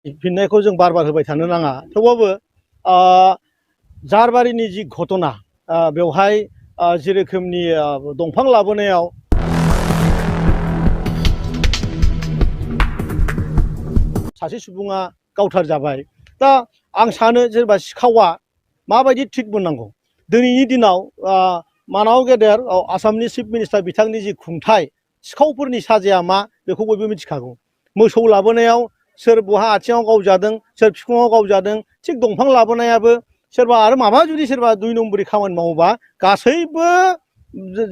फिननायखौ जों बार बार होबाय थानो नाङा थेवबाबो जारबारिनि जि घटना बेवहाय जे रोखोमनि दंफां लाबोनायाव सासे सुबुङा गावथार जाबाय दा आं सानो जेनेबा सिखावा माबायदि ट्रिट मोननांगौ दिनैनि दिनाव मानाव गेदेर आसामनि चिफ मिनिस्टार बिथांनि जि खुंथाय सिखावफोरनि साजाया मा बेखौ बयबो मिथिखागौ मोसौ लाबोनायाव सोर बहा आथिङाव गावजादों सोर बिखुङाव गावजादों थिग दंफां लाबोनायाबो सोरबा आरो माबा जुदि सोरबा 2 नम्बरि खामानि मावोबा गासैबो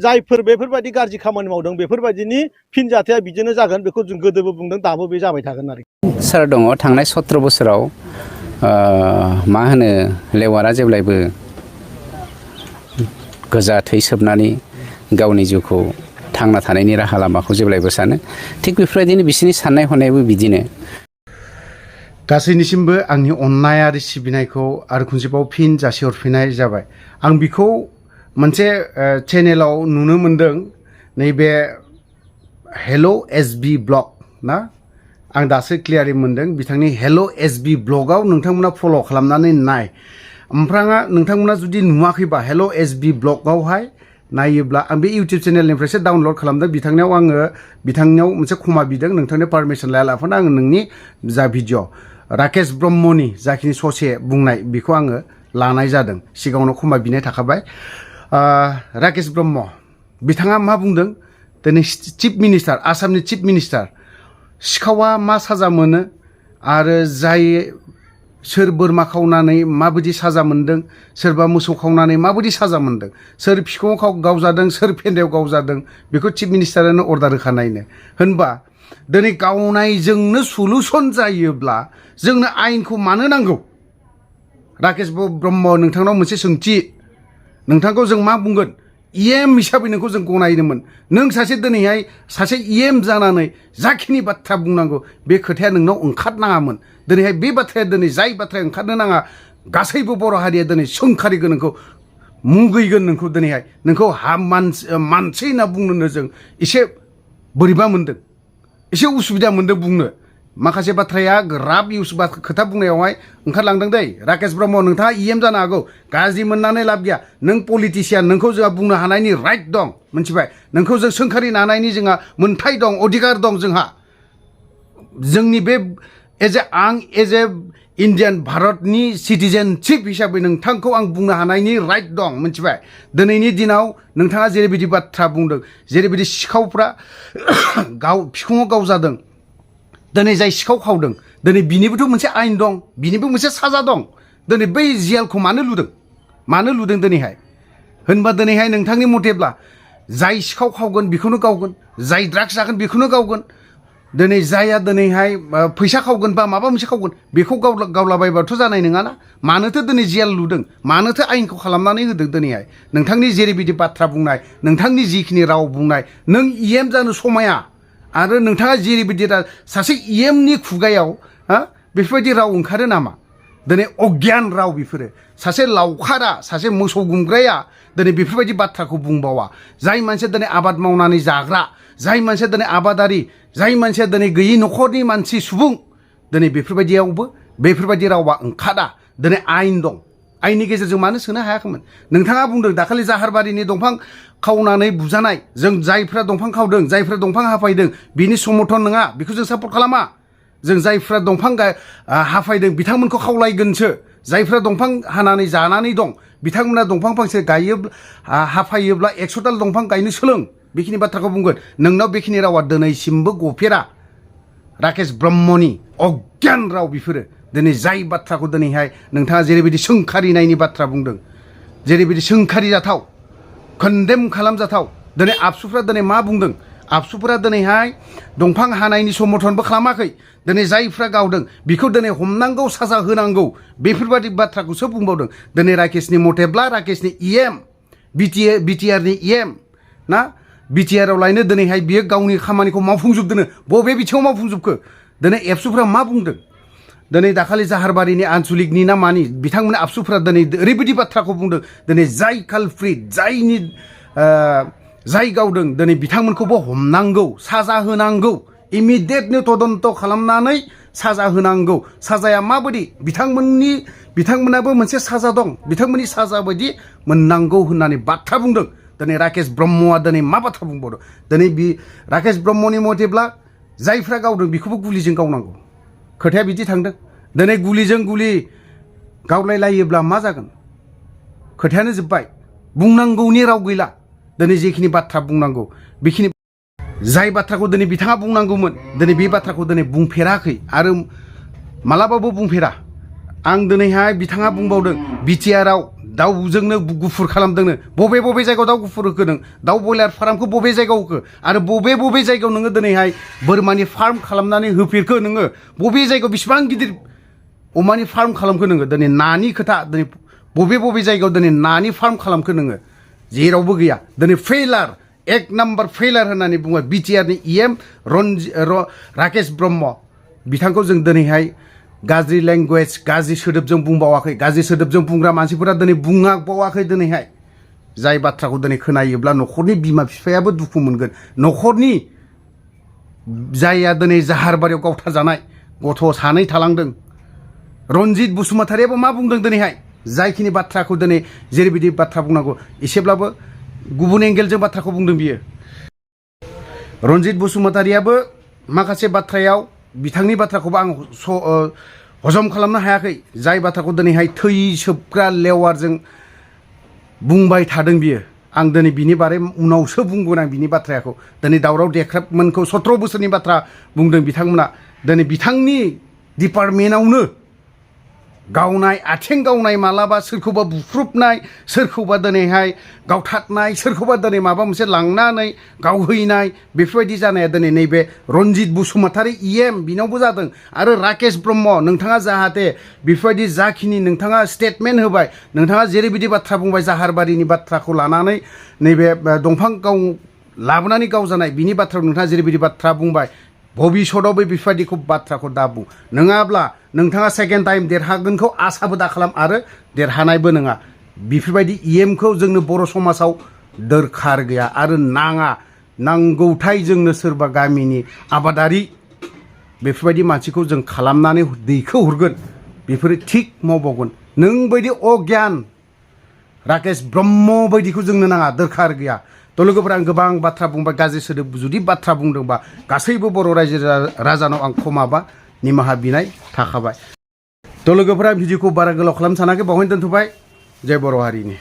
जायफोर बेफोरबायदि गाज्रि खामानि मावदों बेफोरबायदिनि फिनजाथाया बिदिनो जागोन बेखौ जों गोदोबो बुंदों दाबो बे जाबाय थागोन आरोखि सार दङ थांनाय 17 बोसोराव मा होनो लेवारा जेब्लायबो गोजा थै सोबनानै गावनि जिउखौ थांना थानायनि राहा लामाखौ जेब्लायबो सानो थिग बेफोरबायदिनो बिसोरनि साननाय हनायाबो बिदिनो गासैनिसिमबो आंनि अननाय आरो सिबिनायखौ आरो खनसेबाव फिन जासिहरफिननाय जाबाय आं बिखौ मोनसे चेनेलाव नुनो मोनदों नैबे हेल' एसबि ब्लग ना आं दासो क्लियारै मोनदों बिथांनि हेल' एसबि ब्लगाव नोंथांमोना फल' खालामनानै नाय ओमफ्राय नोंथांमोना जुदि नुवाखैबा हेल' एसबि ब्लगावहाय नायोब्ला आं बे इउटिउब चेनेलनिफ्रायसो डाउनलड खालामदों बिथांनियाव मोनसे क्षमा बिदों नोंथांनि पारमिसन लायालाफानो आङो नोंनि जा भिडिअ राकेश ब्रह्मनि जाखिनि ससे बुंनाय बेखौ आङो लानाय जादों सिगाङावनो क्षमा बिनाय थाखाबाय राकेश ब्रह्म बिथाङा मा बुंदों दिनै चिफ मिनिस्टार आसामनि चिफ मिनिस्टार सिखावा मा साजा मोनो आरो जाय सोर बोरमा खावनानै माबायदि साजा मोनदों सोरबा मोसौ खावनानै माबायदि साजा मोनदों सोर बिखुङाव गावजादों सोर फेन्दायाव गावजादों बेखौ चिफ मिनिस्टारानो अर्डार होखानायनो होनबा दिनै गावनायजोंनो सलुसन जायोब्ला जोंनो आयेनखौ मानो नांगौ राकेश ब्रह्म नोंथांनाव मोनसे सोंथि नोंथांखौ जों मा बुंगोन इएम हिसाबै नोंखौ जों गनायदोंमोन नों दिनैहाय सासे इएम जानानै जाखिनि बाथ्रा बुंनांगौ बे खोथाया नोंनाव ओंखारनाङामोन दिनैहाय बे बाथ्राया दिनै जाय बाथ्राया ओंखारनो नाङा गासैबो बर' हारिया दिनै सोंखारिगोन नोंखौ मुगैगोन नोंखौ दिनैहाय नोंखौ मानसि होनना बुंनोनो जों एसे बोरैबा मोनदों एसे उसुबिदा मोनदों बुंनो माखासे बाथ्राया राब खोथा बुंनायावहाय ओंखारलांदों दै राकेश ब्रह्म नोंथाङा इएम जानो हागौ गाज्रि मोननानै लाब गैया नों पलिटिसियान नोंखौ जोंहा बुंनो हानायनि राइट दं मिथिबाय नोंखौ जों सोंखारिनो हानायनि जोंहा मोन्थाय दं अधिकार दं जोंहा जोंनि बे आं एज ए इन्डियान भारतनि सिटिजेनशिप हिसाबै नोंथांखौ आं बुंनो हानायनि राइट दं मिथिबाय दिनैनि दिनाव नोंथाङा जेरैबायदि बाथ्रा बुंदों जेरैबायदि सिखावफ्रा बिखुङाव गावजादों दिनै जाय सिखाव खावदों दिनै बिनिबोथ' मोनसे आयेन दं बिनिबो मोनसे साजा दं दिनै बै जेलखौ मानो लुदों दिनैहाय होनबा दिनैहाय नोंथांनि मथेब्ला जाय सिखाव खावगोन बेखौनो गावगोन जाय ड्राग्स जागोन बेखौनो गावगोन दिनै जाया दिनैहाय फैसा खावगोन बा माबा मोनसे खावगोन बेखौ गावलाबायबाथ' जानाय नङाना मानोथो दिनै जेल लुदों मानोथो आयेनखौ खालामनानै होदों दिनैहाय नोंथांनि जेरैबायदि बाथ्रा बुंनाय नोंथांनि जिखिनि राव बुंनाय नों इएम जानो समाया आरो नोंथाङा जेरैबायदि सासे इएमनि खुगायाव बेफोरबायदि राव ओंखारो नामा दिनै अज्ञान राव बेफोरो सासे लावखारा सासे मोसौ गुमग्राया दिनै बेफोरबायदि बाथ्राखौ बुंबावा जाय मानसिया दिनै आबाद मावनानै जाग्रा जाय मानसिया दिनै आबादारि जाय मानसिया दिनै गैयि न'खरनि मानसि सुबुं दिनै बेफोरबायदियावबो बेफोरबायदि रावा ओंखारा दिनै आयेन दं आयेननि गेजेरजों मानो सोनो हायाखैमोन नोंथाङा बुंदों दाखालि जाहारबारिनि दंफां खावनानै बुजानाय जों जायफ्रा दंफां खावदों जायफ्रा दंफां हाफायदों बिनि समर्थन नङा बेखौ जों सापर्ट खालामा जों जायफ्रा दंफां हाफायदों बिथांमोनखौ खावलायगोनसो जायफ्रा दंफां हानानै जानानै दं बिथांमोना दंफां फांसे हाफायोब्ला 100 दाल दंफां गायनो सोलों बेखिनि बाथ्राखौ बुंगोन नोंनाव बेखिनि रावा दिनैसिमबो गफेरा राकेश ब्रह्मनि अज्ञान राव बेफोरो दिनै जाय बाथ्राखौ दिनैहाय नोंथाङा जेरैबायदि सोंखारिनायनि बाथ्रा बुंदों जेरैबायदि सोंखारि जाथाव कन्डेम खालामजाथाव दिनै आबसुफ्रा दिनै मा बुंदों आबसुफोरा दिनैहाय दंफां हानायनि समर्थनबो खालामाखै दिनै जायफ्रा गावदों बेखौ दिनै हमनांगौ साजा होनांगौ बेफोरबायदि बाथ्राखौसो बुंबावदों दिनै राकेशनि मथेब्ला राकेशनि इएम बिटिआरनि इएम ना बिटिआराव लायनो दिनैहाय बियो गावनि खामानिखौ मावफुंजोबदों बबे बिथिङाव मावफुंजोबखो दिनै एबसुफ्रा मा बुंदों दिनै दाखालि जाहारबारिनि आनसलिकनि ना मानि बिथांमोननि आबसुफ्रा दिनै ओरैबायदि बाथ्राखौ बुंदों दिनै जाय कालप्रिट जाय गावदों दिनै बिथांमोनखौबो हमनांगौ साजा होनांगौ इमिडियेटनो तदन्त खालामनानै साजा होनांगौ साजाया माबायदि बिथांमोनाबो मोनसे साजा दं बिथांमोननि साजा बायदि मोननांगौ होननानै बाथ्रा बुंदों दिनै राकेश ब्रह्मआ दिनै मा बाथ्रा बुंबावदों दिनै राकेश ब्रह्मनि मथेब्ला जायफ्रा गावदों बेखौबो गुलिजों गावनांगौ खोथाया बिदि थांदों दिनै गुलिजों गुलि गावलायलायोब्ला मा जागोन खोथायानो जोब्बाय बुंनांगौनि राव गैला दिनै जेखिनि बाथ्रा बुंनांगौ बेखिनि जाय बाथ्राखौ दिनै बिथाङा बुंनांगौमोन दिनै बे बाथ्राखौ दिनै बुंफेराखै आरो मालाबाबो बुंफेरा आं दिनैहाय बिथाङा बुंबावदों बिटिआरआव दाउजोंनो गुफुर खालामदोंनो बबे जायगायाव दाउ गुफुर होखो नों दाउ बयलार फार्मखौ बबे जायगायाव होखो आरो बबे जायगायाव नोङो दिनैहाय बोरमानि फार्म खालामनानै होफेरखो नोङो बबे जायगायाव बेसेबां गिदिर अमानि फार्म खालामखो नोङो दिनै नानि खोथा दिनै बबे जायगायाव दिनै नानि फार्म खालामखो नोङो जेरावबो गैया दिनै फेलार एक नाम्बार फेलार होननानै बुङो बिटिआरनि इएम राकेश ब्रह्म बिथांखौ जों दिनैहाय गाज्रि लेंगुवेज गाज्रि सोदोबजों बुंबावाखै गाज्रि सोदोबजों बुंग्रा मानसिफोरा दिनै बुङाबावाखै दिनैहाय जाय बाथ्राखौ दिनै खोनायोब्ला न'खरनि बिमा बिफायाबो दुखु मोनगोन न'खरनि जायया दिनै जाहारबारियाव गावथारजानाय गथ' सानै थालांदों रनजित बसुमतारियाबो मा बुंदों दिनैहाय जायखिनि बाथ्राखौ दिनै जेरैबायदि बाथ्रा बुंनांगौ एसेब्लाबो गुबुन एंगेलजों बाथ्राखौ बुंदों बियो रनजित बसुमतारियाबो माखासे बाथ्रायाव बिथांनि बाथ्राखौबो आं हजम खालामनो हायाखै जाय बाथ्राखौ दिनैहाय थै सोबग्रा लेवारजों बुंबाय थादों बियो आं दिनै बिनि बारै उनावसो बुंगोन आं बिनि बाथ्राखौ दिनै दावराव देख्रेबमोनखौ 17 बोसोरनि बाथ्रा बुंदों बिथांमोना दिनै बिथांनि डिपार्टमेन्टआवनो गावनाय आथिं गावनाय मालाबा सोरखौबा बुख्रुबनाय सोरखौबा दिनैहाय गावथारनाय सोरखौबा दिनै माबा मोनसे लांनानै गावहैनाय बेफोरबायदि जानाया दिनै नैबे रनजित बसुमतारि इएम बिनावबो जादों आरो राकेश ब्रह्म नोंथाङा जाहाथे बेफोरबायदि जाखिनि नोंथाङा स्टेटमेन्ट होबाय नोंथाङा जेरैबायदि बाथ्रा बुंबाय जाहारबारिनि बाथ्राखौ लानानै नैबे दंफां गाव लाबोनानै गावजानाय बिनि बाथ्रायाव नोंथाङा जेरैबायदि बाथ्रा बुंबाय भबिष्यतआवबो बेफोरबायदिखौ बाथ्राखौ दा बुं नङाब्ला नोंथाङा सेकेन्ड टाइम देरहागोनखौ आसाबो दा खालाम आरो देरहानायबो नङा बेफोरबायदि इएमखौ जोंनो बर' समाजाव दरखार गैया आरो नांगौथाय जोंनो सोरबा गामिनि आबादारि बेफोरबायदि मानसिखौ जों खालामनानै दैखो हरगोन बेफोरो थिग मावबावगोन नों बायदि अगियान राकेश ब्रह्म बायदिखौ जोंनो नाङा दरखार गैया थ' लोगोफोरा आं गोबां बाथ्रा बुंबाय गाज्रि सोदोब जुदि बाथ्रा बुंदोंबा गासैबो बर' रायजो राजानाव आं खमाबा निमाहा बिनाय थाखाबाय थ' लोगोफोरा भिडिअखौ बारा गोलाव खालामनो सानाखै बावहाय दोनथ'बाय जय बर' हारिनि